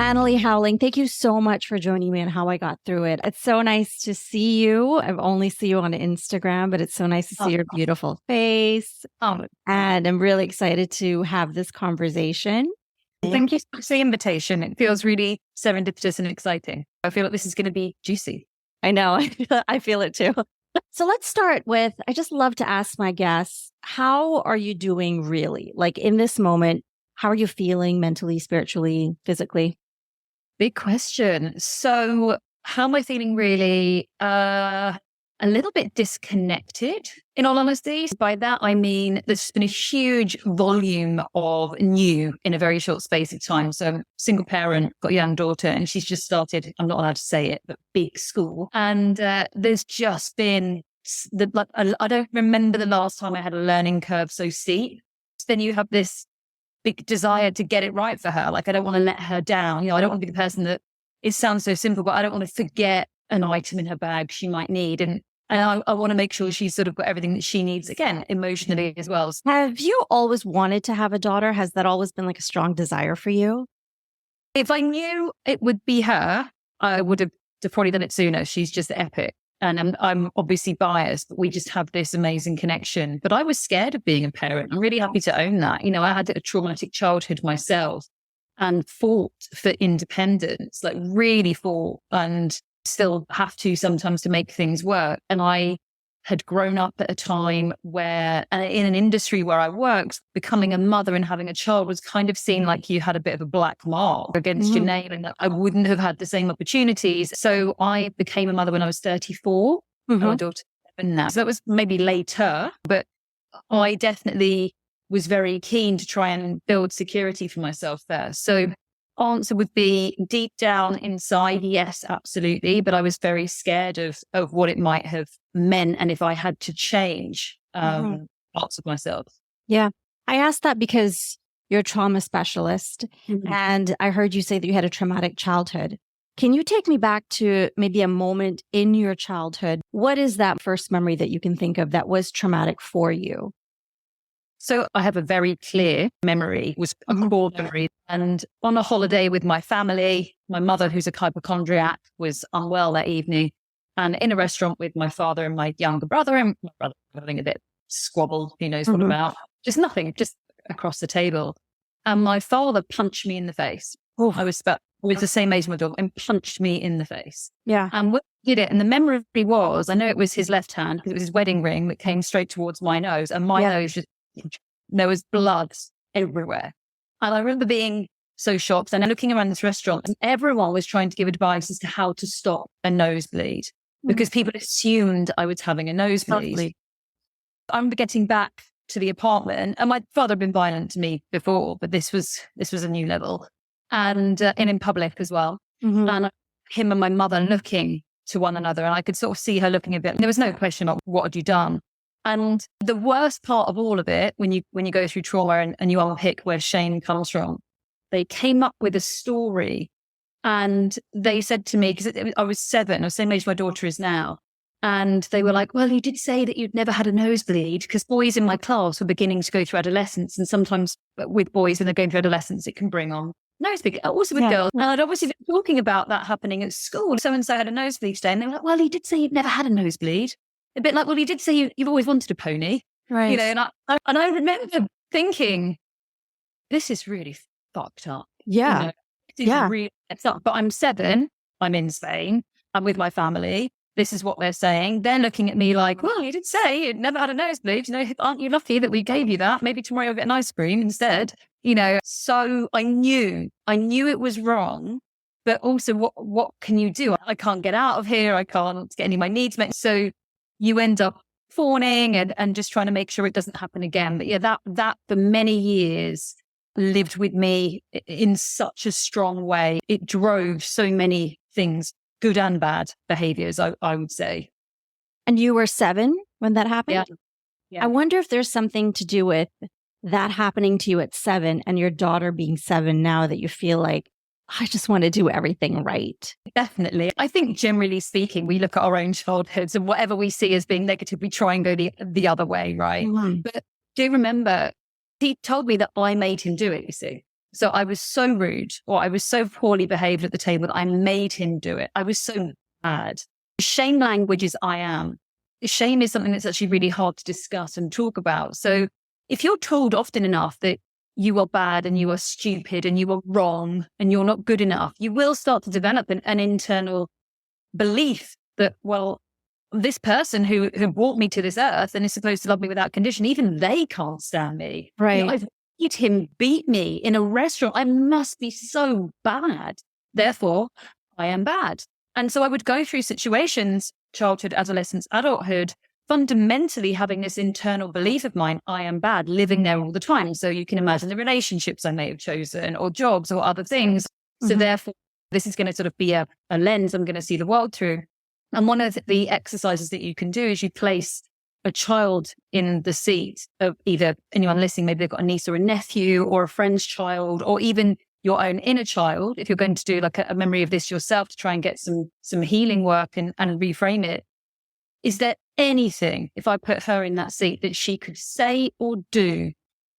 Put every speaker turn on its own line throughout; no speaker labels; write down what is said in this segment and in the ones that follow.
Annalie Howling, thank you so much for joining me on How I Got Through It. It's so nice to see you. I've only seen you on Instagram, but it's so nice to see your beautiful face. And I'm really excited to have this conversation.
Thank you for the invitation. It feels really serendipitous and exciting. I feel like this is going to be juicy.
I know. I feel it too. So let's start with, I just love to ask my guests, how are you doing really? Like in this moment, how are you feeling mentally, spiritually, physically?
Big question. So how am I feeling really? A little bit disconnected, in all honesty. By that, I mean, there's been a huge volume of new in a very short space of time. So I'm a single parent, got a young daughter, and she's just started, I'm not allowed to say it, but big school. And there's just been, I don't remember the last time I had a learning curve so steep. Then you have this big desire to get it right for her. Like, I don't want to let her down. I don't want to be the person that, it sounds so simple, but I don't want to forget an item in her bag she might need. And I want to make sure she's sort of got everything that she needs, again, emotionally as well.
Have you always wanted to have a daughter? Has that always been like a strong desire for you?
If I knew it would be her, I would have probably done it sooner. She's just epic. And I'm obviously biased, but we just have this amazing connection. But I was scared of being a parent. I'm really happy to own that. I had a traumatic childhood myself and fought for independence, like really fought, and still have to sometimes to make things work. And I had grown up at a time where, in an industry where I worked, becoming a mother and having a child was kind of seen like you had a bit of a black mark against your name, and that I wouldn't have had the same opportunities. So I became a mother when I was 34. My daughter's 7 now. So that was maybe later, but I definitely was very keen to try and build security for myself there. So answer would be deep down inside, yes, absolutely. But I was very scared of what it might have meant and if I had to change parts of myself.
Yeah. I asked that because you're a trauma specialist and I heard you say that you had a traumatic childhood. Can you take me back to maybe a moment in your childhood? What is that first memory that you can think of that was traumatic for you?
So I have a very clear memory, it was a core memory. And on a holiday with my family, my mother, who's a hypochondriac, was unwell that evening. And in a restaurant with my father and my younger brother, and my brother having a bit squabble, who knows what about, just nothing, just across the table. And my father punched me in the face. I was the same age as my daughter, and punched me in the face.
Yeah.
And when he did it, and the memory was, I know it was his left hand, because it was his wedding ring that came straight towards my nose, and my nose just, there was blood everywhere. And I remember being so shocked and looking around this restaurant, and everyone was trying to give advice as to how to stop a nosebleed because people assumed I was having a nosebleed. I remember getting back to the apartment, and my father had been violent to me before, but this was a new level, and in public as well. And him and my mother looking to one another, and I could sort of see her looking a bit. There was no question about what had you done. And the worst part of all of it, when you go through trauma and you unpick where shame comes from, they came up with a story, and they said to me, because I was 7, I was the same age my daughter is now, and they were like, well, you did say that you'd never had a nosebleed, because boys in my class were beginning to go through adolescence, and sometimes with boys, when they're going through adolescence, it can bring on nosebleed, also with girls. And I'd obviously been talking about that happening at school. So-and-so had a nosebleed today, and they were like, well, you did say you'd never had a nosebleed. A bit like, well, you did say you've always wanted a pony.
Right.
And I remember thinking, this is really fucked up.
Yeah.
This is really fucked up. But I'm 7, I'm in Spain, I'm with my family. This is what they're saying. They're looking at me like, well, you did say you'd never had a nosebleed. Aren't you lucky that we gave you that? Maybe tomorrow you'll get an ice cream instead. So I knew it was wrong. But also, what can you do? I can't get out of here. I can't get any of my needs met. So you end up fawning and just trying to make sure it doesn't happen again. But that for many years lived with me in such a strong way. It drove so many things, good and bad behaviors, I would say.
And you were 7 when that happened?
Yeah.
I wonder if there's something to do with that happening to you at 7 and your daughter being 7 now, that you feel like, I just want to do everything right.
Definitely. I think generally speaking, we look at our own childhoods and whatever we see as being negative, we try and go the other way, right? But do remember, he told me that I made him do it, you see. So I was so rude, or I was so poorly behaved at the table that I made him do it. I was so bad. Shame language is I am. Shame is something that's actually really hard to discuss and talk about. So if you're told often enough that you are bad and you are stupid and you are wrong and you're not good enough, you will start to develop an internal belief that, well, this person who brought me to this earth and is supposed to love me without condition, even they can't stand me.
Right.
You know, I've made him beat me in a restaurant. I must be so bad. Therefore, I am bad. And so I would go through situations, childhood, adolescence, adulthood, fundamentally having this internal belief of mine, I am bad, living there all the time. So you can imagine the relationships I may have chosen, or jobs or other things. So therefore, this is going to sort of be a lens I'm going to see the world through. And one of the exercises that you can do is you place a child in the seat of either anyone listening, maybe they've got a niece or a nephew or a friend's child, or even your own inner child. If you're going to do like a memory of this yourself to try and get some healing work and reframe it, is there anything, if I put her in that seat, that she could say or do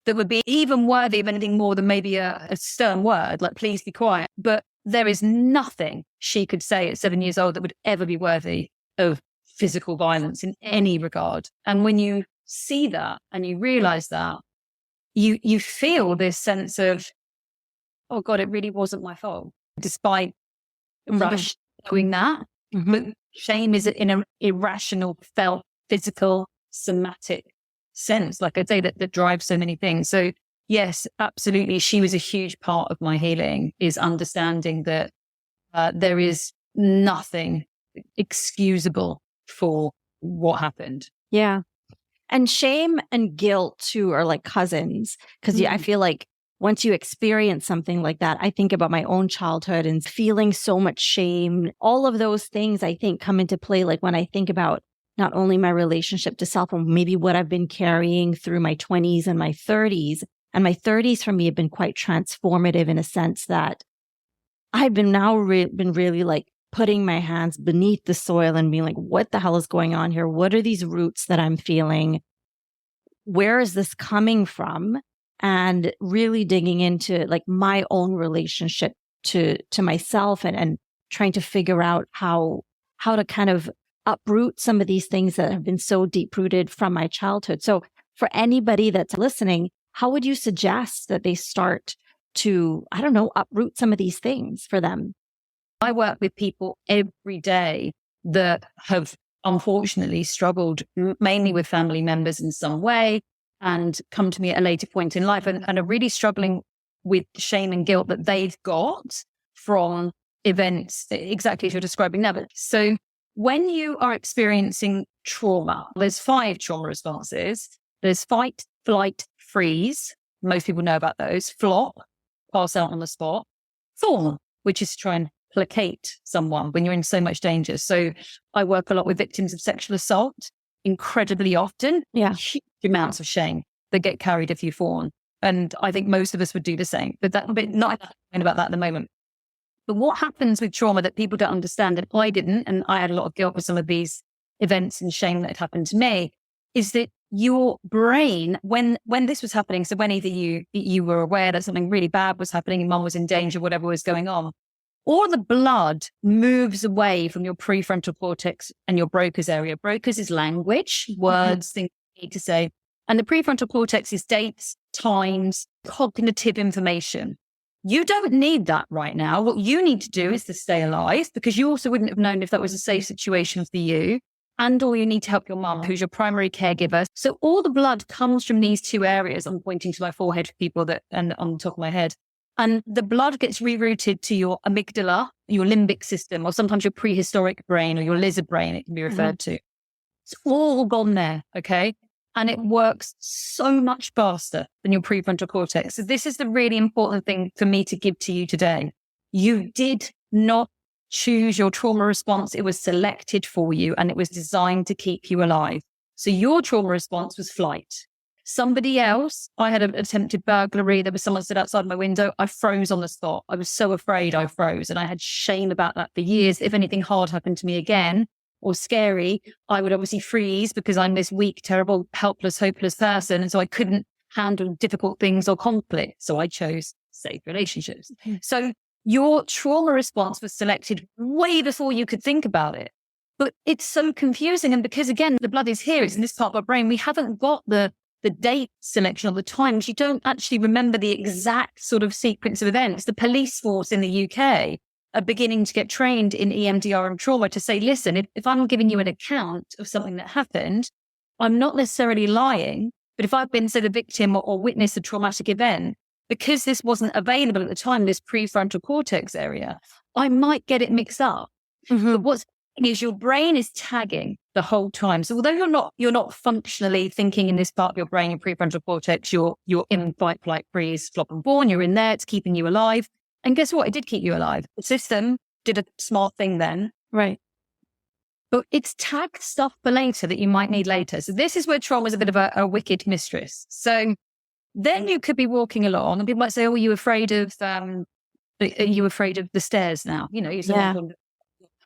that would be even worthy of anything more than maybe a stern word, like please be quiet? But there is nothing she could say at 7 years old that would ever be worthy of physical violence in any regard. And when you see that and you realize that, you feel this sense of, oh God, it really wasn't my fault, despite rush doing that. But shame is in an irrational, felt, physical, somatic sense, like I say, that drives so many things. So yes, absolutely. She was a huge part of my healing, is understanding that there is nothing excusable for what happened.
Yeah. And shame and guilt too are like cousins, because I feel like once you experience something like that, I think about my own childhood and feeling so much shame. All of those things I think come into play. Like when I think about not only my relationship to self, and maybe what I've been carrying through my 20s and my 30s. And my 30s for me have been quite transformative in a sense that I've been now been really like putting my hands beneath the soil and being like, what the hell is going on here? What are these roots that I'm feeling? Where is this coming from? And really digging into like my own relationship to myself and trying to figure out how to kind of uproot some of these things that have been so deep rooted from my childhood. So for anybody that's listening, how would you suggest that they start to, I don't know, uproot some of these things for them?
I work with people every day that have unfortunately struggled mainly with family members in some way, and come to me at a later point in life and are really struggling with shame and guilt that they've got from events exactly as you're describing now. But so when you are experiencing trauma, there's 5 trauma responses. There's fight, flight, freeze. Most people know about those. Flop, pass out on the spot. Fawn, which is to try and placate someone when you're in so much danger. So I work a lot with victims of sexual assault, incredibly often.
Yeah.
Huge amounts of shame that get carried if you fawn. And I think most of us would do the same, but not about that at the moment. But what happens with trauma that people don't understand, and I didn't, and I had a lot of guilt with some of these events and shame that had happened to me, is that your brain, when this was happening, so when either you were aware that something really bad was happening, your mum was in danger, whatever was going on, all the blood moves away from your prefrontal cortex and your Broca's area. Broca's is language, words, things you need to say. And the prefrontal cortex is dates, times, cognitive information. You don't need that right now. What you need to do is to stay alive, because you also wouldn't have known if that was a safe situation for you. And or you need to help your mum, who's your primary caregiver. So all the blood comes from these 2 areas. I'm pointing to my forehead for people and on the top of my head. And the blood gets rerouted to your amygdala, your limbic system, or sometimes your prehistoric brain or your lizard brain, it can be referred to. It's all gone there, okay? And it works so much faster than your prefrontal cortex. So this is the really important thing for me to give to you today. You did not choose your trauma response. It was selected for you, and it was designed to keep you alive. So your trauma response was flight. Somebody else, I had an attempted burglary. There was someone stood outside my window. I froze on the spot. I was so afraid I froze, and I had shame about that for years. If anything hard happened to me again or scary, I would obviously freeze because I'm this weak, terrible, helpless, hopeless person. And so I couldn't handle difficult things or conflict. So I chose safe relationships. So your trauma response was selected way before you could think about it. But it's so confusing. And because, again, the blood is here, it's in this part of our brain, we haven't got the date selection or the times. You don't actually remember the exact sort of sequence of events. The police force in the UK are beginning to get trained in EMDR and trauma to say, listen, if I'm giving you an account of something that happened, I'm not necessarily lying, but if I've been, say, the victim or witnessed a traumatic event, because this wasn't available at the time, this prefrontal cortex area, I might get it mixed up. But what's happening is your brain is tagging the whole time. So although you're not functionally thinking in this part of your brain, your prefrontal cortex, you're in fight, flight, freeze, flop and fawn, you're in there, it's keeping you alive. And guess what? It did keep you alive. The system did a smart thing then.
Right.
But it's tagged stuff for later that you might need later. So this is where trauma is a bit of a wicked mistress. So then you could be walking along and people might say, oh, are you afraid of the stairs now? You know,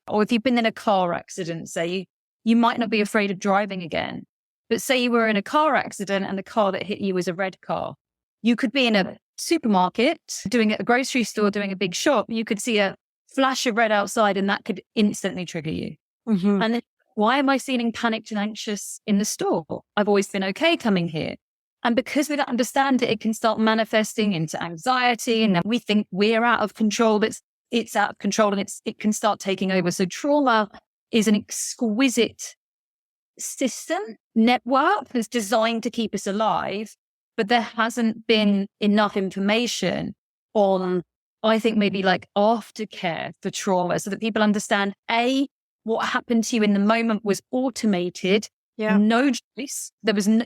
or if you've been in a car accident, say you might not be afraid of driving again. But say you were in a car accident and the car that hit you was a red car. You could be in a supermarket, doing at a grocery store, doing a big shop. You could see a flash of red outside and that could instantly trigger you. And then, why am I feeling panicked and anxious in the store? I've always been okay coming here. And because we don't understand it, it can start manifesting into anxiety. And then we think we're out of control, but it's out of control and it can start taking over. So trauma is an exquisite system, network that's designed to keep us alive. But there hasn't been enough information on, I think, maybe like aftercare for trauma so that people understand, A, what happened to you in the moment was automated.
Yeah.
No choice.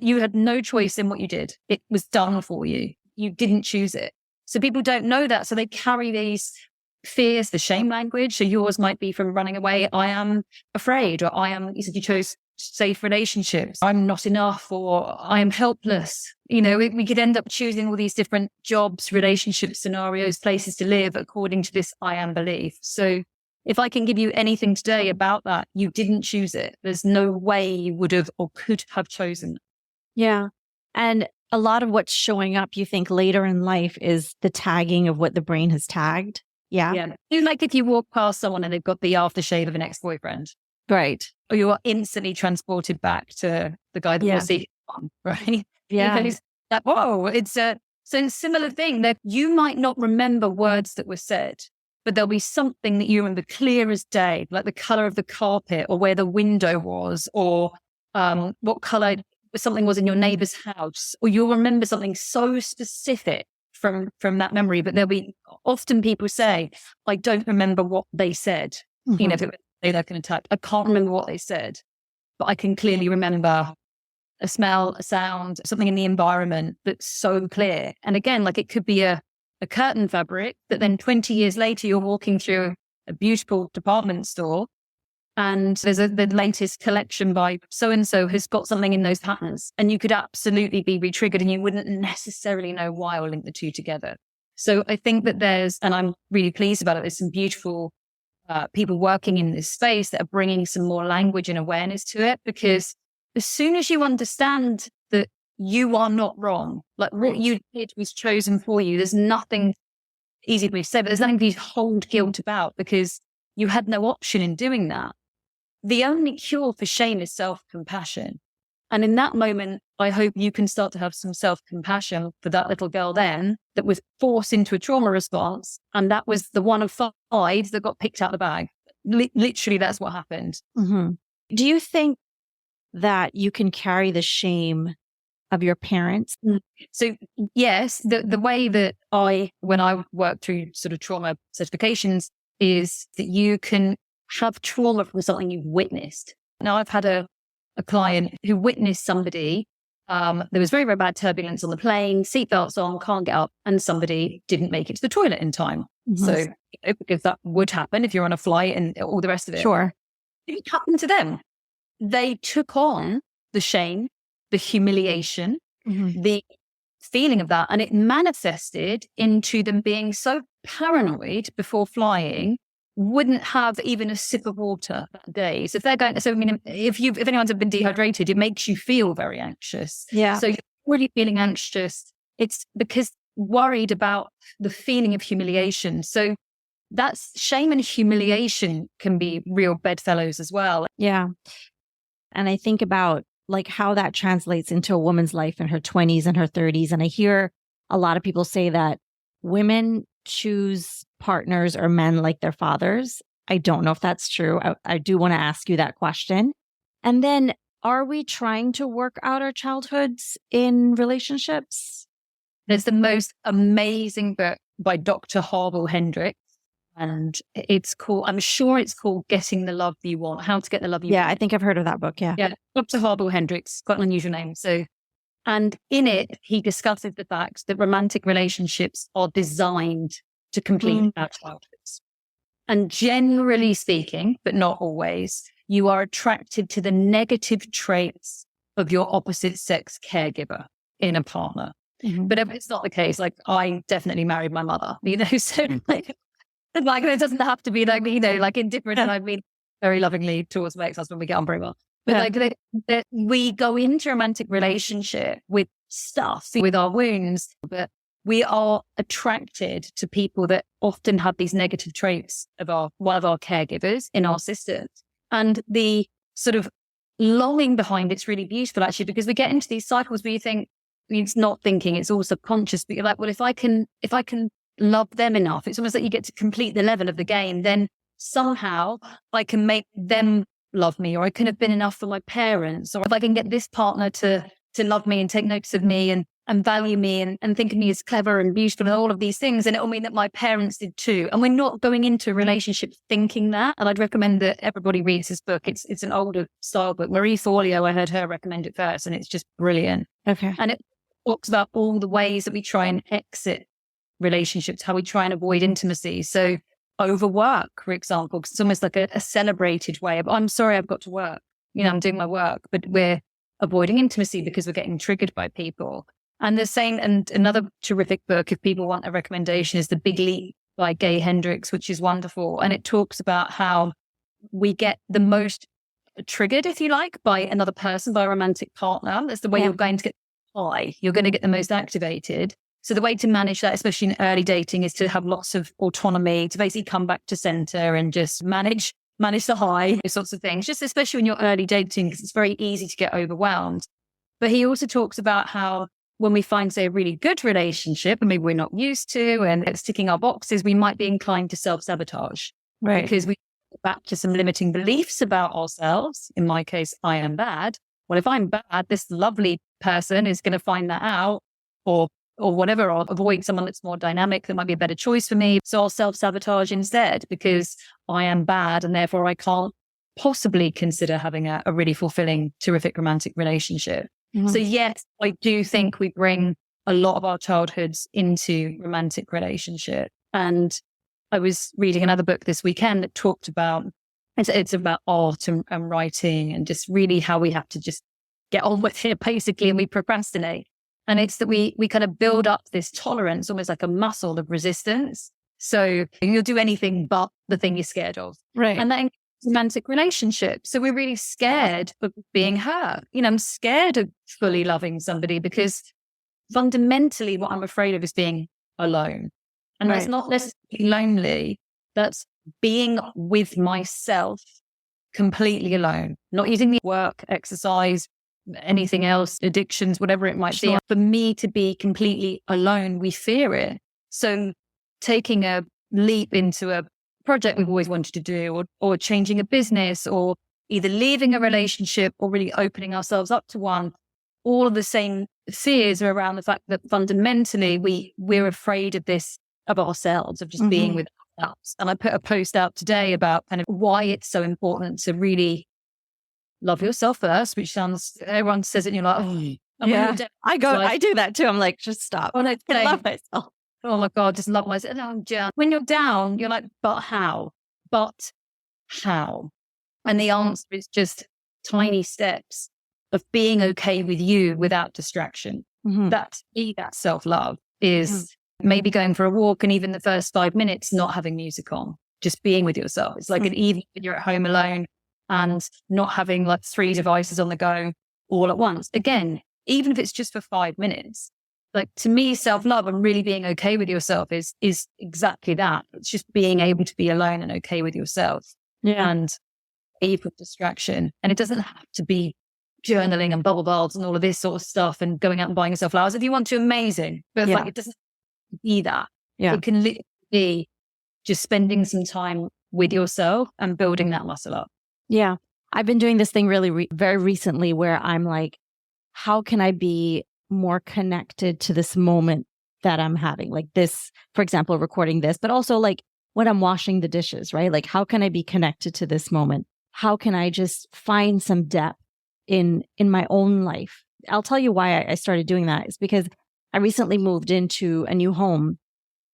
You had no choice in what you did. It was done for you. You didn't choose it. So people don't know that. So they carry these fears, the shame language. So yours might be from running away. I am afraid, or you said you chose safe relationships. I'm not enough, or I am helpless. You know, we could end up choosing all these different jobs, relationship scenarios, places to live according to this I am belief. So if I can give you anything today about that, you didn't choose it. There's no way you would have or could have chosen.
Yeah. And a lot of what's showing up, you think later in life, is the tagging of what the brain has tagged. Yeah.
Yeah. Like if you walk past someone and they've got the aftershave of an ex-boyfriend.
Right.
Or you are instantly transported back to the guy that was seeing on, right?
Yeah.
It's like, whoa, it's a similar thing that you might not remember words that were said, but there'll be something that you remember clear as day, like the color of the carpet or where the window was, or what color something was in your neighbor's house, or you'll remember something so specific from that memory. But there'll be often people say, I don't remember what they said. You know, they're going to type, I can't remember what they said, but I can clearly remember a smell, a sound, something in the environment that's so clear. And again, like it could be a curtain fabric that then 20 years later, you're walking through a beautiful department store and there's the latest collection by so-and-so has got something in those patterns. And you could absolutely be re-triggered and you wouldn't necessarily know why or link the two together. So I think that and I'm really pleased about it, there's some beautiful people working in this space that are bringing some more language and awareness to it, because as soon as you understand that you are not wrong, like what you did was chosen for you, there's nothing easy to say, but there's nothing to hold guilt about because you had no option in doing that. The only cure for shame is self-compassion. And in that moment, I hope you can start to have some self-compassion for that little girl then that was forced into a trauma response. And that was the one of 5 that got picked out of the bag. Literally, that's what happened.
Do you think that you can carry the shame of your parents?
So yes, the way that when I work through sort of trauma certifications is that you can have trauma from something you've witnessed. Now I've had a client who witnessed somebody, there was very, very bad turbulence on the plane, seatbelts on, can't get up, and somebody didn't make it to the toilet in time. So because that would happen if you're on a flight and all the rest of it.
Sure.
It happened to them. They took on the shame, the humiliation, the feeling of that, and it manifested into them being so paranoid before flying, wouldn't have even a sip of water that day. So if they're going, so I mean, if anyone's been dehydrated, it makes you feel very anxious.
Yeah.
So you're already feeling anxious. It's because worried about the feeling of humiliation. So that's shame and humiliation can be real bedfellows as well.
Yeah. And I think about like how that translates into a woman's life in her 20s and her 30s. And I hear a lot of people say that women choose partners or men like their fathers. I don't know if that's true. I do want to ask you that question. And then, are we trying to work out our childhoods in relationships?
There's the most amazing book by Dr. Harville Hendrix. And it's called, I'm sure it's called Getting the Love You Want, How to Get the Love You Want.
Yeah, I think I've heard of that book. Yeah.
Yeah. Dr. Harville Hendrix, got an unusual name. So, and in it, he discusses the fact that romantic relationships are designed to complete our childhoods. And generally speaking, but not always, you are attracted to the negative traits of your opposite sex caregiver in a partner. But if it's not the case, like I definitely married my mother, so like it doesn't have to be like, like indifferent. And I mean, very lovingly towards my ex-husband, we get on very well. But like we go into a romantic relationship with stuff, with our wounds, but we are attracted to people that often have these negative traits of one of our caregivers in our systems. And the sort of longing behind it's really beautiful actually, because we get into these cycles where you think, it's not thinking, it's all subconscious, but you're like, well, if I can love them enough, it's almost like you get to complete the level of the game, then somehow I can make them love me, or I could have been enough for my parents, or if I can get this partner to love me and take notice of me and value me and think of me as clever and beautiful and all of these things, and it'll mean that my parents did too. And we're not going into a relationship thinking that. And I'd recommend that everybody reads this book. It's an older style book. Marie Forleo, I heard her recommend it first, and it's just brilliant.
Okay.
And it talks about all the ways that we try and exit relationships, how we try and avoid intimacy. So overwork, for example, because it's almost like a celebrated way of, I'm sorry, I've got to work. I'm doing my work, but we're avoiding intimacy because we're getting triggered by people. And the same, and another terrific book, if people want a recommendation, is The Big Leap by Gay Hendricks, which is wonderful. And it talks about how we get the most triggered, if you like, by another person, by a romantic partner. That's the way you're going to get high. You're going to get the most activated. So the way to manage that, especially in early dating, is to have lots of autonomy, to basically come back to center and just manage the high, those sorts of things, just especially when you're early dating, because it's very easy to get overwhelmed. But he also talks about how when we find, say, a really good relationship, and maybe we're not used to, and it's ticking our boxes, we might be inclined to self-sabotage.
Right.
Because we go back to some limiting beliefs about ourselves. In my case, I am bad. Well, if I'm bad, this lovely person is going to find that out, or whatever, or avoid someone that's more dynamic that might be a better choice for me. So I'll self-sabotage instead because I am bad, and therefore I can't possibly consider having a really fulfilling, terrific romantic relationship. So yes, I do think we bring a lot of our childhoods into romantic relationship. And I was reading another book this weekend that talked about, it's about art and writing, and just really how we have to just get on with it basically, and we procrastinate. And it's that we kind of build up this tolerance, almost like a muscle of resistance. So you'll do anything but the thing you're scared of.
Right.
And that includes romantic relationships. So we're really scared of being hurt. I'm scared of fully loving somebody because fundamentally what I'm afraid of is being alone. And that's not necessarily lonely. That's being with myself completely alone, not using the work, exercise, anything else, addictions, whatever it might be. For me to be completely alone, we fear it. So taking a leap into a project we've always wanted to do, or changing a business, or either leaving a relationship or really opening ourselves up to one, all of the same fears are around the fact that fundamentally we're afraid of this, of ourselves, of just being with ourselves. And I put a post out today about kind of why it's so important to really love yourself first, which sounds, everyone says it and you're like, oh,
yeah. I do that too. I'm like, just stop.
I
love myself.
Oh my God, just love myself. When you're down, you're like, but how? But how? And the answer is just tiny steps of being okay with you without distraction. That self-love is maybe going for a walk, and even the first 5 minutes, not having music on, just being with yourself. It's like an evening when you're at home alone and not having like 3 devices on the go all at once. Again, even if it's just for 5 minutes, like to me, self-love and really being okay with yourself is exactly that. It's just being able to be alone and okay with yourself.
Yeah.
And able of distraction. And it doesn't have to be journaling and bubble baths and all of this sort of stuff and going out and buying yourself flowers. If you want to, amazing. But it's like, it doesn't have to be that.
Yeah.
It can literally be just spending some time with yourself and building that muscle up.
Yeah. I've been doing this thing really very recently where I'm like, how can I be more connected to this moment that I'm having? Like this, for example, recording this, but also like when I'm washing the dishes, right? Like, how can I be connected to this moment? How can I just find some depth in my own life? I'll tell you why I started doing that. It's because I recently moved into a new home.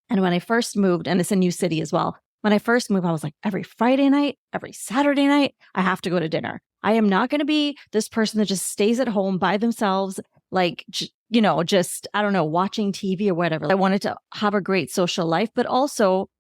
And when I first moved, and it's a new city as well, when I first moved, I was like, every Friday night, every Saturday night, I have to go to dinner. I am not going to be this person that just stays at home by themselves, like, just, I don't know, watching TV or whatever. I wanted to have a great social life, but also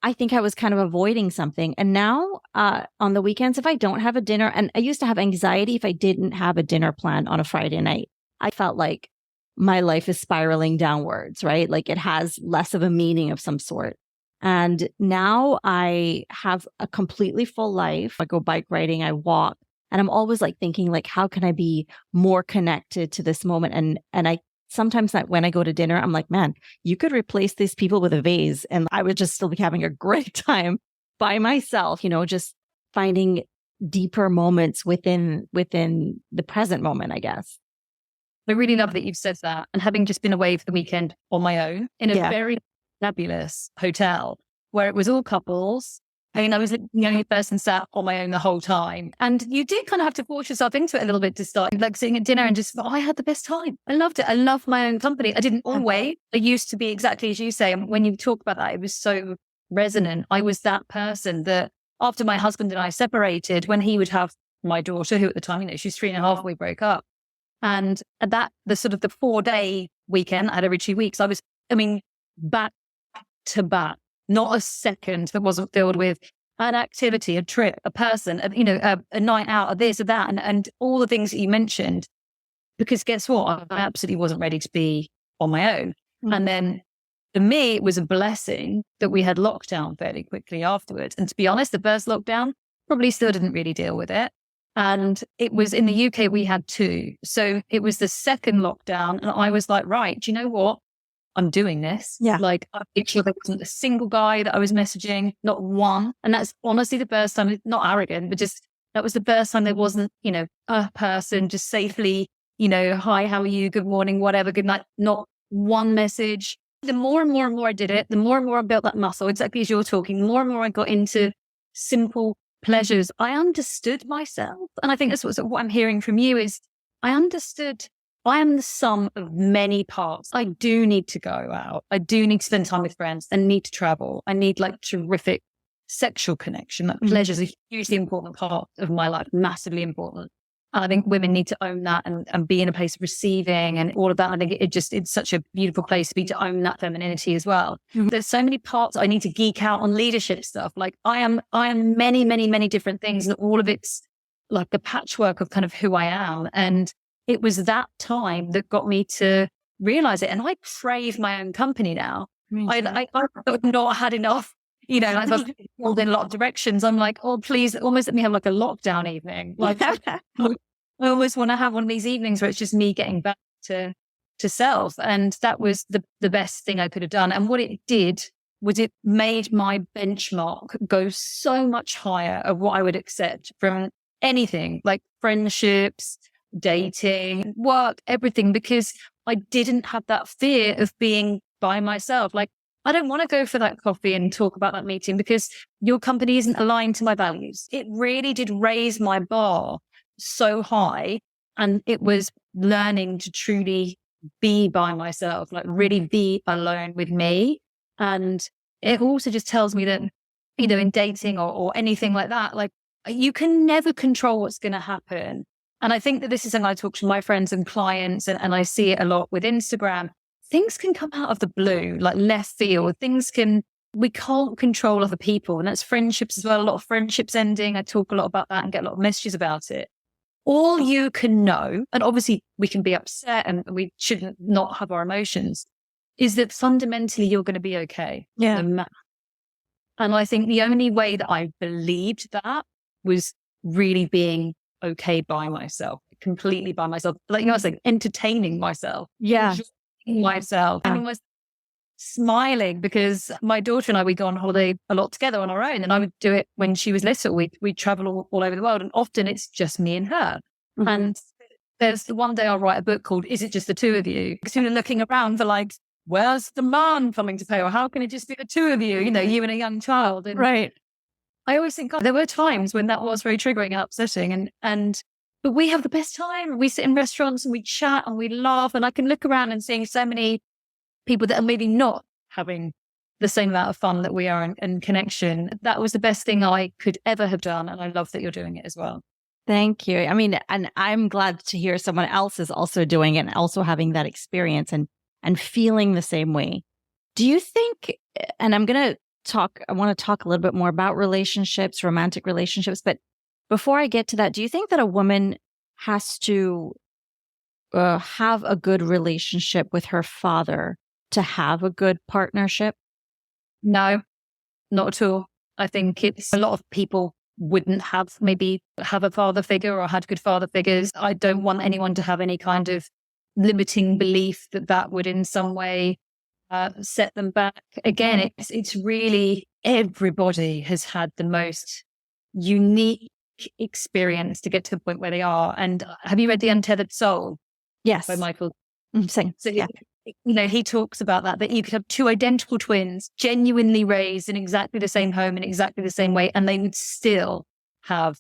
I think I was kind of avoiding something. And now on the weekends, if I don't have a dinner, and I used to have anxiety if I didn't have a dinner plan on a Friday night, I felt like my life is spiraling downwards, right? Like it has less of a meaning of some sort. And now I have a completely full life. I go bike riding, I walk, and I'm always like thinking like, how can I be more connected to this moment? And I sometimes that when I go to dinner, I'm like, man, you could replace these people with a vase and I would just still be having a great time by myself, just finding deeper moments within the present moment, I guess.
I really love that you've said that. And having just been away for the weekend on my own in a very fabulous hotel where it was all couples. I mean, I was the only person sat on my own the whole time. And you did kind of have to force yourself into it a little bit to start, like sitting at dinner and just, I had the best time. I loved it. I love my own company. I didn't always. I used to be exactly as you say. And when you talk about that, it was so resonant. I was that person that after my husband and I separated, when he would have my daughter, who at the time, she's 3.5, we broke up. And at that, the 4-day weekend, I had every 2 weeks, back to back. Not a second that wasn't filled with an activity, a trip, a person, a night out, of this, or that, and all the things that you mentioned. Because guess what? I absolutely wasn't ready to be on my own. Mm-hmm. And then for me, it was a blessing that we had lockdown fairly quickly afterwards. And to be honest, the first lockdown probably still didn't really deal with it. And it was in the UK, we had 2. So it was the second lockdown. And I was like, right, do you know what? I'm doing this. Yeah. Like, I picture there wasn't a single guy that I was messaging, not one. And that's honestly the first time, not arrogant, but just that was the first time there wasn't, a person just safely, hi, how are you? Good morning, whatever, good night. Not one message. The more and more and more I did it, the more and more I built that muscle, exactly as you're talking, the more and more I got into simple pleasures. I understood myself. And I think that's what I'm hearing from you is I understood I am the sum of many parts. I do need to go out. I do need to spend time with friends. I need to travel. I need terrific sexual connection. That pleasure is a hugely important part of my life, massively important. And I think women need to own that and be in a place of receiving and all of that. I think it's such a beautiful place to be, to own that femininity as well. Mm-hmm. There's so many parts I need to geek out on leadership stuff. Like I am many, many, many different things, and all of it's like a patchwork of kind of who I am. And it was that time that got me to realize it. And I crave my own company now. I've not had enough, I've pulled in a lot of directions. I'm like, oh, please, almost let me have like a lockdown evening. Like I almost want to have one of these evenings where it's just me getting back to self. And that was the best thing I could have done. And what it did was it made my benchmark go so much higher of what I would accept from anything like friendships, dating, work, everything, because I didn't have that fear of being by myself. Like, I don't want to go for that coffee and talk about that meeting because your company isn't aligned to my values. It really did raise my bar so high. And it was learning to truly be by myself, like really be alone with me. And it also just tells me that, in dating or anything like that, like you can never control what's going to happen. And I think that this is something I talk to my friends and clients, and I see it a lot with Instagram. Things can come out of the blue, like left field. We can't control other people. And that's friendships as well. A lot of friendships ending. I talk a lot about that and get a lot of messages about it. all you can know, and obviously we can be upset and we shouldn't not have our emotions, is that fundamentally you're going to be okay.
Yeah.
And I think the only way that I believed that was really being okay by myself, completely by myself. Like, I was like entertaining myself.
Yeah.
Enjoying myself. And almost smiling, because my daughter and I, we go on holiday a lot together on our own. And I would do it when she was little. We'd travel all over the world. And often it's just me and her. Mm-hmm. And there's the one day I'll write a book called Is It Just the Two of You? Because you're looking around for like, where's the man coming to pay? Or how can it just be the two of you? You know, you and a young child. And
right.
I always think, God, there were times when that was very triggering and upsetting. But we have the best time. We sit in restaurants and we chat and we laugh. And I can look around and seeing so many people that are maybe not having the same amount of fun that we are and connection. That was the best thing I could ever have done. And I love that you're doing it as well.
Thank you. I mean, and I'm glad to hear someone else is also doing it and also having that experience and feeling the same way. Do you think, and I want to talk a little bit more about relationships, romantic relationships, but before I get to that, do you think that a woman has to have a good relationship with her father to have a good partnership?
No, not at all. I think it's a lot of people wouldn't have a father figure or had good father figures. I don't want anyone to have any kind of limiting belief that would in some way set them back. Again, it's really, everybody has had the most unique experience to get to the point where they are. And have you read The Untethered Soul?
Yes.
By Michael.
So yeah.
He talks about that you could have two identical twins genuinely raised in exactly the same home in exactly the same way, and they would still have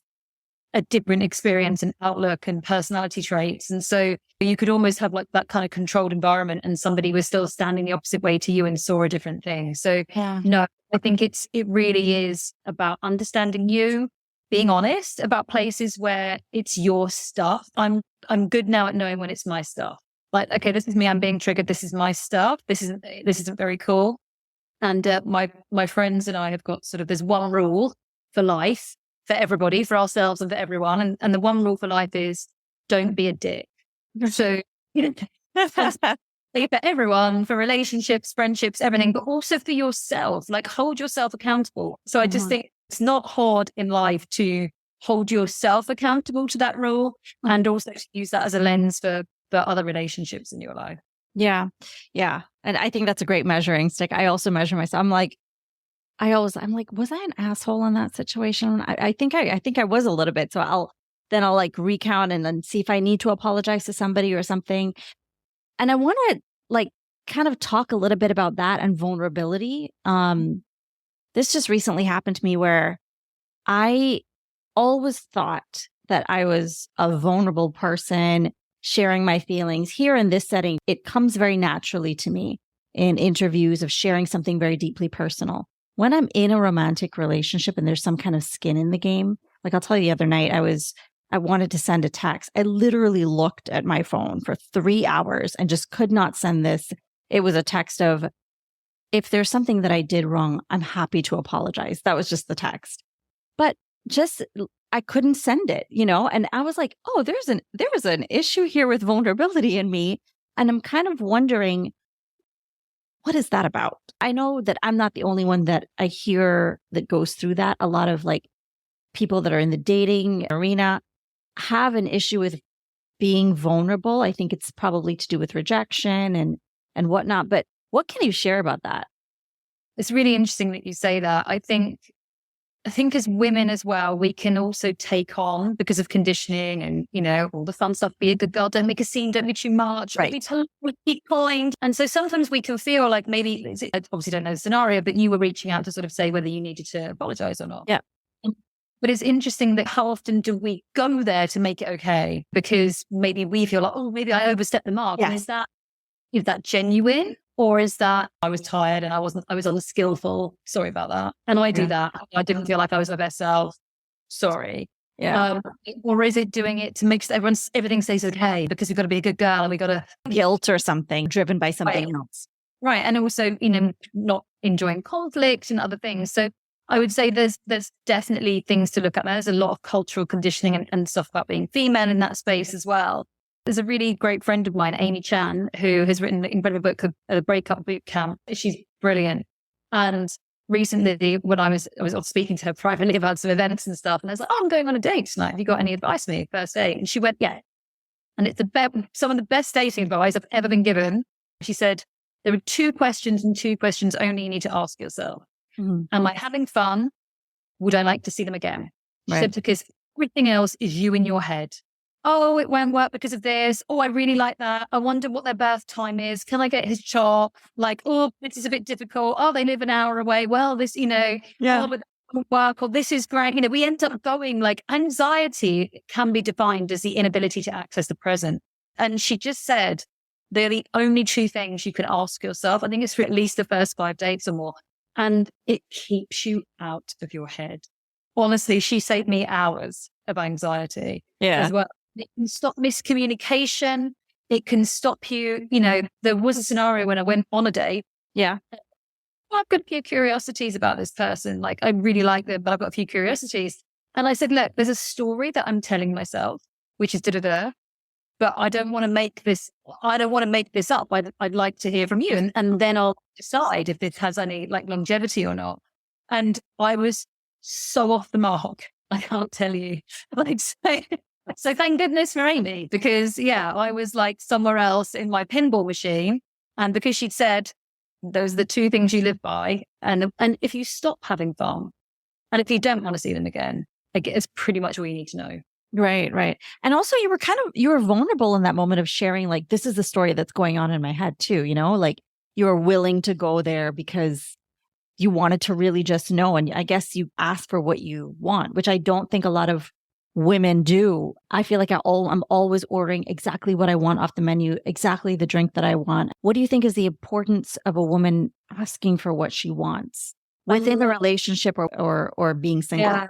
a different experience and outlook and personality traits. And so you could almost have like that kind of controlled environment and somebody was still standing the opposite way to you and saw a different thing. So no, I think it really is about understanding you, being honest about places where it's your stuff. I'm good now at knowing when it's my stuff. Like, okay, this is me, I'm being triggered. This is my stuff. This isn't very cool. And my friends and I have got there's one rule for life, for everybody, for ourselves and for everyone. And the one rule for life is don't be a dick. So, for everyone, for relationships, friendships, everything, but also for yourself, like hold yourself accountable. So I just think it's not hard in life to hold yourself accountable to that rule and also to use that as a lens for other relationships in your life.
Yeah. Yeah. And I think that's a great measuring stick. I also measure myself. I'm like, was I an asshole in that situation? I think I was a little bit. So I'll like recount and then see if I need to apologize to somebody or something. And I want to like kind of talk a little bit about that and vulnerability. This just recently happened to me where I always thought that I was a vulnerable person, sharing my feelings. Here in this setting, it comes very naturally to me in interviews of sharing something very deeply personal. When I'm in a romantic relationship and there's some kind of skin in the game, like I'll tell you the other night, I wanted to send a text. I literally looked at my phone for 3 hours and just could not send this. It was a text of, if there's something that I did wrong, I'm happy to apologize. That was just the text. But I couldn't send it, and I was like, oh, there was an issue here with vulnerability in me. And I'm kind of wondering, what is that about? I know that I'm not the only one that I hear that goes through that. A lot of like people that are in the dating arena have an issue with being vulnerable. I think it's probably to do with rejection and whatnot. But what can you share about that?
It's really interesting that you say that. I think as women as well, we can also take on, because of conditioning and, all the fun stuff, be a good girl, don't make a scene, don't be too much,
right.
Be kind. And so sometimes we can feel like maybe, I obviously don't know the scenario, but you were reaching out to say whether you needed to apologize or not.
Yeah.
But it's interesting that how often do we go there to make it okay? Because maybe we feel like, oh, maybe I overstepped the mark.
Yes.
And is that genuine? Or is that I was tired and I was unskillful? Sorry about that. And I do that. I didn't feel like I was my best self. Sorry.
Yeah.
Or is it doing it to make sure everything stays okay because we've got to be a good girl and we've got to
guilt or something driven by something else.
Right. And also, not enjoying conflict and other things. So I would say there's definitely things to look at. There's a lot of cultural conditioning and stuff about being female in that space as well. There's a really great friend of mine, Amy Chan, who has written an incredible book, The Breakup Boot Camp. She's brilliant. And recently, when I was speaking to her privately about some events and stuff, and I was like, oh, I'm going on a date tonight. Have you got any advice for me first date? And she went, yeah. And it's some of the best dating advice I've ever been given. She said, there are 2 questions and 2 questions only you need to ask yourself.
Mhm.
Am I having fun? Would I like to see them again? She
Right.
said, because everything else is you in your head. Oh, it won't work because of this. Oh, I really like that. I wonder what their birth time is. Can I get his chart? Like, oh, this is a bit difficult. Oh, they live an hour away. Well, this,
Yeah.
oh, but that won't work. Or this is great. We end up going like anxiety can be defined as the inability to access the present. And she just said, they're the only 2 things you can ask yourself. I think it's for at least the first 5 dates or more. And it keeps you out of your head. Honestly, she saved me hours of anxiety as well. It can stop miscommunication. It can stop you. There was a scenario when I went on a date.
Yeah.
I've got a few curiosities about this person. Like, I really like them, but I've got a few curiosities. And I said, look, there's a story that I'm telling myself, which is da-da-da. But I don't want to make this up. I'd like to hear from you. And then I'll decide if this has any like longevity or not. And I was so off the mark. I can't tell you. So thank goodness for Amy, because I was like somewhere else in my pinball machine. And because she'd said, those are the 2 things you live by. And if you stop having fun, and if you don't want to see them again, it's pretty much all you need to know.
Right, right. And also you were vulnerable in that moment of sharing, like, this is the story that's going on in my head too, like you were willing to go there because you wanted to really just know. And I guess you ask for what you want, which I don't think a lot of women do. I feel like I'm always ordering exactly what I want off the menu, exactly the drink that I want. What do you think is the importance of a woman asking for what she wants within the relationship or being single?
Yeah.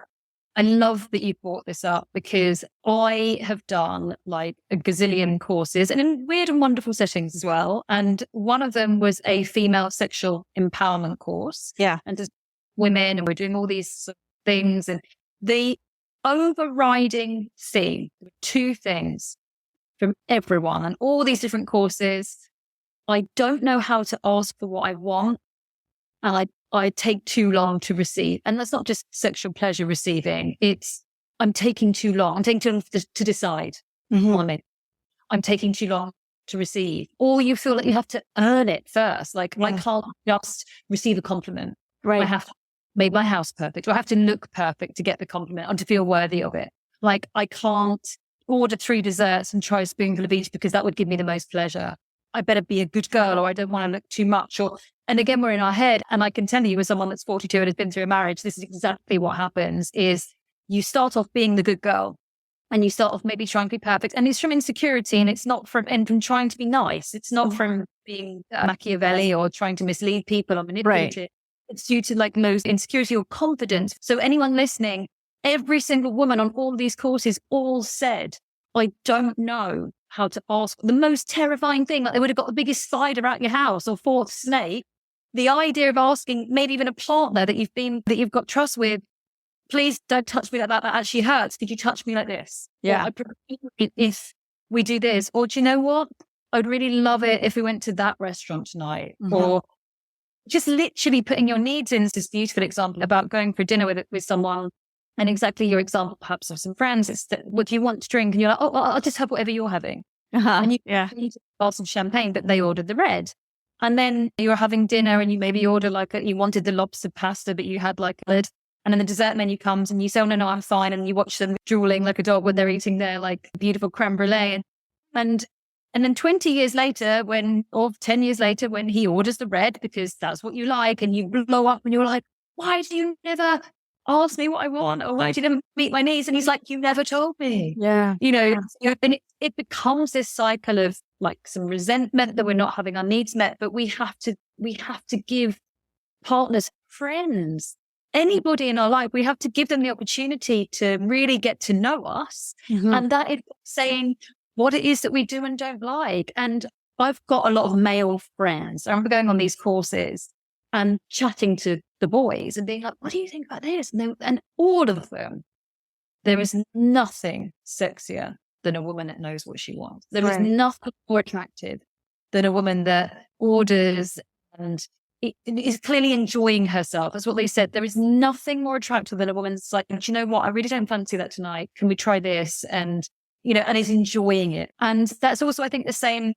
I love that you brought this up, because I have done like a gazillion courses and in weird and wonderful settings as well. And one of them was a female sexual empowerment course.
Yeah.
And just women, and we're doing all these sort of things. And the overriding theme, 2 things from everyone and all these different courses. I don't know how to ask for what I want. And I take too long to receive. And that's not just sexual pleasure receiving. I'm taking too long. I'm taking too long to decide on it. I'm taking too long to receive. Or you feel like you have to earn it first. Like, I can't just receive a compliment.
Right.
I have to make my house perfect. Or I have to look perfect to get the compliment and to feel worthy of it. Like, I can't order 3 desserts and try a spoonful of each because that would give me the most pleasure. I better be a good girl, or I don't want to look too much. And again, we're in our head. And I can tell you, as someone that's 42 and has been through a marriage, this is exactly what happens. Is you start off being the good girl, and you start off maybe trying to be perfect. And it's from insecurity, and it's not from trying to be nice. It's not from being Machiavelli or trying to mislead people or manipulate it. It's due to like most insecurity or confidence. So anyone listening, every single woman on all these courses all said, I don't know how to ask. The most terrifying thing, like they would have got the biggest spider out your house or 4th snake. The idea of asking maybe even a partner that you've got trust with, please don't touch me like that. That actually hurts. Could you touch me like this?
Yeah.
Or I prefer if we do this. Or do you know what? I'd really love it if we went to that restaurant tonight. Or just literally putting your needs in. This is a beautiful example about going for dinner with someone. And exactly your example, perhaps of some friends. It's that, what do you want to drink? And you're like, oh, well, I'll just have whatever you're having. And you need a glass of champagne, but they ordered the red. And then you're having dinner and you maybe order you wanted the lobster pasta, but you had like a lid. And then the dessert menu comes and you say, oh, no, I'm fine. And you watch them drooling like a dog when they're eating their like beautiful creme brulee. And then 20 years later, or 10 years later, when he orders the red because that's what you like, and you blow up and you're like, why do you never ask me what I want? Or why do you never meet my needs? And he's like, you never told me.
Yeah.
And it becomes this cycle of like some resentment that we're not having our needs met, but we have to give partners, friends, anybody in our life, we have to give them the opportunity to really get to know us. And that is saying what it is that we do and don't like. And I've got a lot of male friends. I remember going on these courses and chatting to the boys and being like, what do you think about this? And all of them, there is nothing sexier than a woman that knows what she wants. There is nothing more attractive than a woman that orders and is clearly enjoying herself. That's what they said. There is nothing more attractive than a woman that's like, do you know what? I really don't fancy that tonight. Can we try this? And, and is enjoying it. And that's also, I think, the same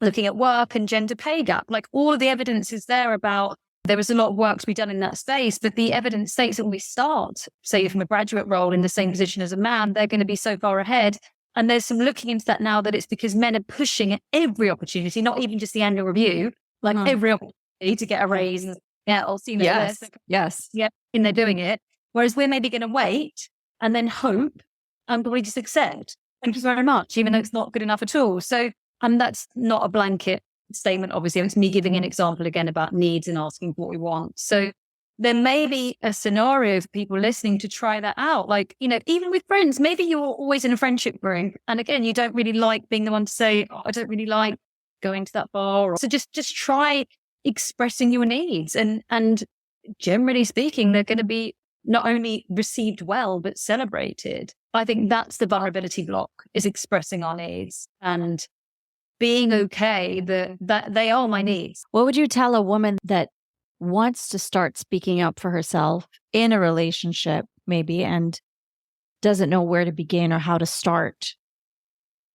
looking at work and gender pay gap. Like all of the evidence is there about there is a lot of work to be done in that space, but the evidence states that when we start, say from a graduate role in the same position as a man, they're going to be so far ahead. And there's some looking into that now that it's because men are pushing at every opportunity, not even just the annual review, like every opportunity to get a raise and else.
Yes.
Yeah. And they're doing it. Whereas we're maybe going to wait and then hope and probably just accept. Thank you very much, even though it's not good enough at all. So, and that's not a blanket statement, obviously. It's me giving an example again about needs and asking for what we want. So there may be a scenario for people listening to try that out. Like, even with friends, maybe you're always in a friendship group. And again, you don't really like being the one to say, I don't really like going to that bar. So just try expressing your needs. And generally speaking, they're going to be not only received well, but celebrated. I think that's the vulnerability block, is expressing our needs and being okay that they are my needs.
What would you tell a woman that wants to start speaking up for herself in a relationship, maybe, and doesn't know where to begin or how to start?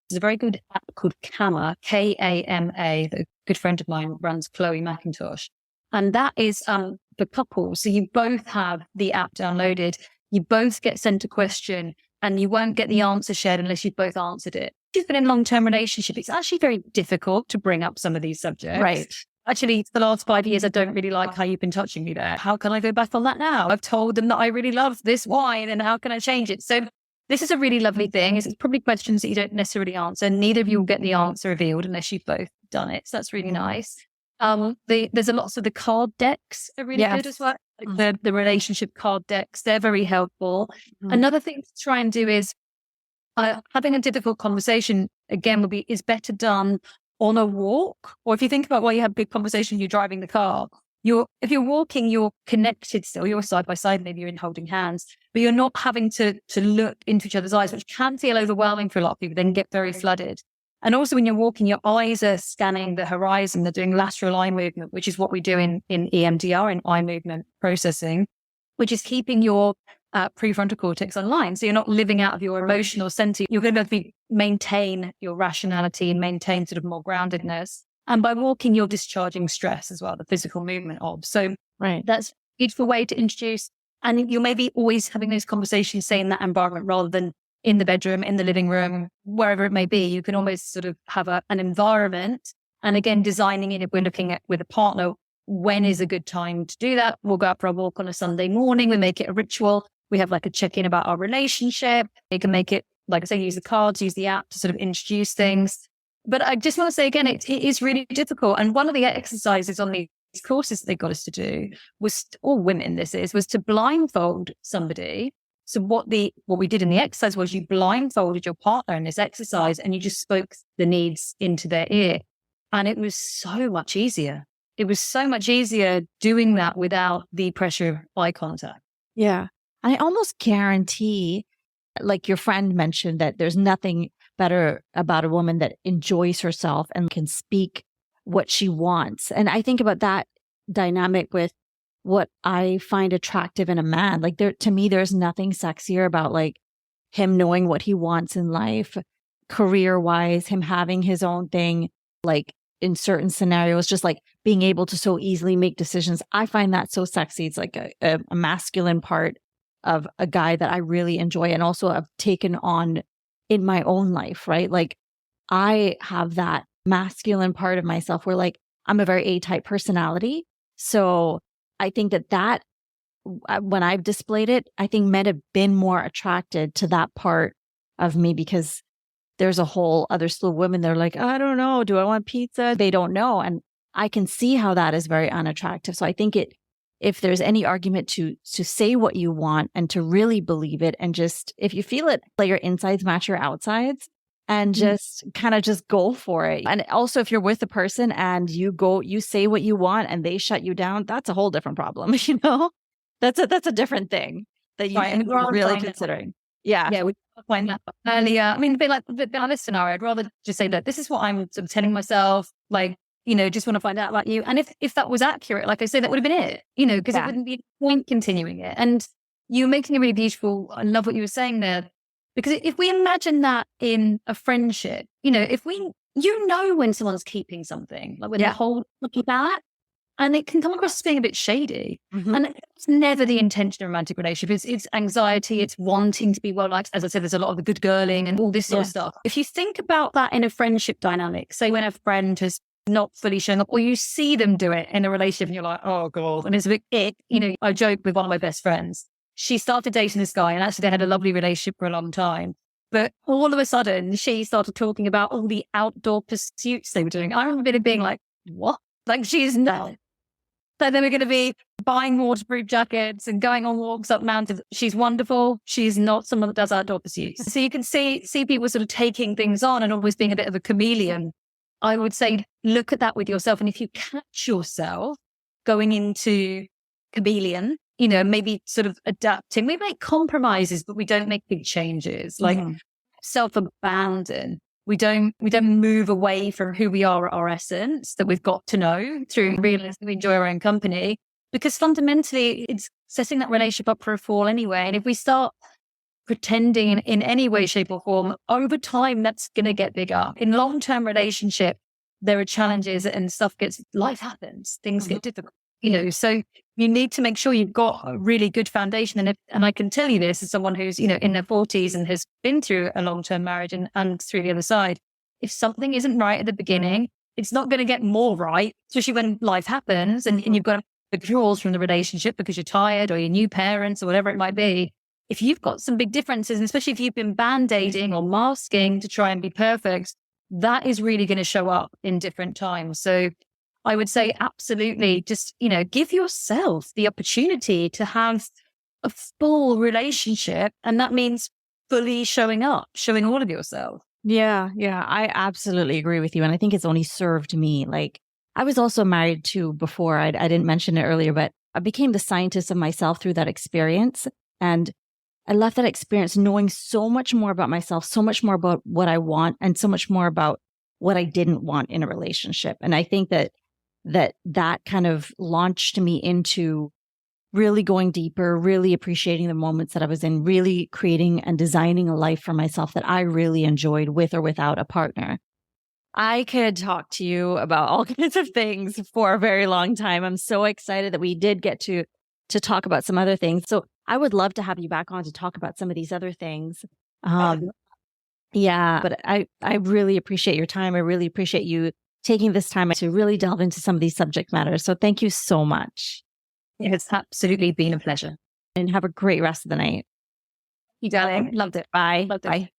There's a very good app called Kama, Kama, that a good friend of mine runs, Chloe McIntosh. And that is for couples. So you both have the app downloaded, you both get sent a question, and you won't get the answer shared unless you've both answered it. If you've been in a long-term relationship, it's actually very difficult to bring up some of these subjects.
Right.
Actually, for the last 5 years, I don't really like how you've been touching me there. How can I go back on that now? I've told them that I really love this wine, and how can I change it? So this is a really lovely thing. It's probably questions that you don't necessarily answer. Neither of you will get the answer revealed unless you've both done it. So that's really nice. There's a lot of the card decks are really good as well. Like the relationship card decks, they're very helpful. Another thing to try and do is having a difficult conversation, again, is better done on a walk. Or if you think about why you have a big conversation, you're driving the car. If you're walking, you're connected still. You're side by side, maybe you're in holding hands, but you're not having to look into each other's eyes, which can feel overwhelming for a lot of people, then get very flooded. And also when you're walking, your eyes are scanning the horizon. They're doing lateral eye movement, which is what we do in EMDR, in eye movement processing, which is keeping your prefrontal cortex online. So you're not living out of your emotional center. You're going to be able to maintain your rationality and maintain sort of more groundedness. And by walking, you're discharging stress as well, the physical movement of. So that's a beautiful way to introduce. And you're maybe always having those conversations, say, in that environment rather than in the bedroom, in the living room, wherever it may be. You can almost sort of have an environment. And again, designing it, if we're looking at with a partner, when is a good time to do that? We'll go out for a walk on a Sunday morning. We make it a ritual. We have like a check-in about our relationship. You can make it, like I say, use the cards, use the app to sort of introduce things. But I just want to say again, it is really difficult. And one of the exercises on these courses that they got us to do was, or women was to blindfold somebody. So what we did in the exercise was you blindfolded your partner in this exercise and you just spoke the needs into their ear. And it was so much easier. It was so much easier doing that without the pressure of eye contact.
Yeah. I almost guarantee, like your friend mentioned, that there's nothing better about a woman that enjoys herself and can speak what she wants. And I think about that dynamic with what I find attractive in a man. Like to me, there's nothing sexier about like him knowing what he wants in life, career-wise, him having his own thing, like in certain scenarios, just like being able to so easily make decisions. I find that so sexy. It's like a masculine part of a guy that I really enjoy and also have taken on in my own life, right? Like I have that masculine part of myself where like I'm a very A-type personality. So I think that when I've displayed it, I think men have been more attracted to that part of me because there's a whole other slew of women. They're like, I don't know. Do I want pizza? They don't know. And I can see how that is very unattractive. So I think if there's any argument to say what you want and to really believe it and just, if you feel it, let your insides match your outsides and just kind of just go for it. And also if you're with a person and you say what you want and they shut you down, that's a whole different problem. That's a different thing that you
Right.
are really considering. Yeah.
Yeah, we find that earlier. I mean, a bit like this scenario, I'd rather just say that this is what I'm sort of telling myself, like, just want to find out about you. And if that was accurate, like I say, that would have been it, because it wouldn't be a point continuing it. And you were making a really beautiful, I love what you were saying there, because if we imagine that in a friendship, if we, when someone's keeping something, like when they hold looking back, and it can come across as being a bit shady.
Mm-hmm.
And it's never the intention of a romantic relationship. It's anxiety. It's wanting to be well liked. As I said, there's a lot of the good girling and all this sort of stuff. If you think about that in a friendship dynamic, say when a friend has not fully shown up, or you see them do it in a relationship and you're like, oh God, and it's a bit ick. I joke with one of my best friends. She started dating this guy and actually they had a lovely relationship for a long time. But all of a sudden she started talking about all the outdoor pursuits they were doing. I remember it being like, what? Like she's not. So then we're going to be buying waterproof jackets and going on walks up mountains. She's wonderful. She's not someone that does outdoor pursuits. So you can see people sort of taking things on and always being a bit of a chameleon. I would say, look at that with yourself. And if you catch yourself going into chameleon, maybe sort of adapting, we make compromises, but we don't make big changes, like self-abandon. We don't move away from who we are at our essence that we've got to know through realizing we enjoy our own company, because fundamentally it's setting that relationship up for a fall anyway. And if we start pretending in any way, shape or form, over time, that's going to get bigger. In long-term relationship, there are challenges and life happens, things get difficult, so you need to make sure you've got a really good foundation. And I can tell you this as someone who's, in their 40s and has been through a long-term marriage and through the other side. If something isn't right at the beginning, it's not going to get more right, especially when life happens and you've got withdrawals from the relationship because you're tired or your new parents or whatever it might be. If you've got some big differences, and especially if you've been band-aiding or masking to try and be perfect, that is really going to show up in different times. So I would say absolutely just, give yourself the opportunity to have a full relationship. And that means fully showing up, showing all of yourself.
Yeah. I absolutely agree with you. And I think it's only served me. Like I was also married to before, I didn't mention it earlier, but I became the scientist of myself through that experience. And I left that experience knowing so much more about myself, so much more about what I want, and so much more about what I didn't want in a relationship. And I think that kind of launched me into really going deeper, really appreciating the moments that I was in, really creating and designing a life for myself that I really enjoyed with or without a partner. I could talk to you about all kinds of things for a very long time. I'm so excited that we did get to talk about some other things. So I would love to have you back on to talk about some of these other things. Yeah, but I really appreciate your time. I really appreciate you taking this time to really delve into some of these subject matters. So thank you so much.
It's absolutely been a pleasure.
And have a great rest of the night.
You darling. Loved it.
Bye.
Loved it.
Bye.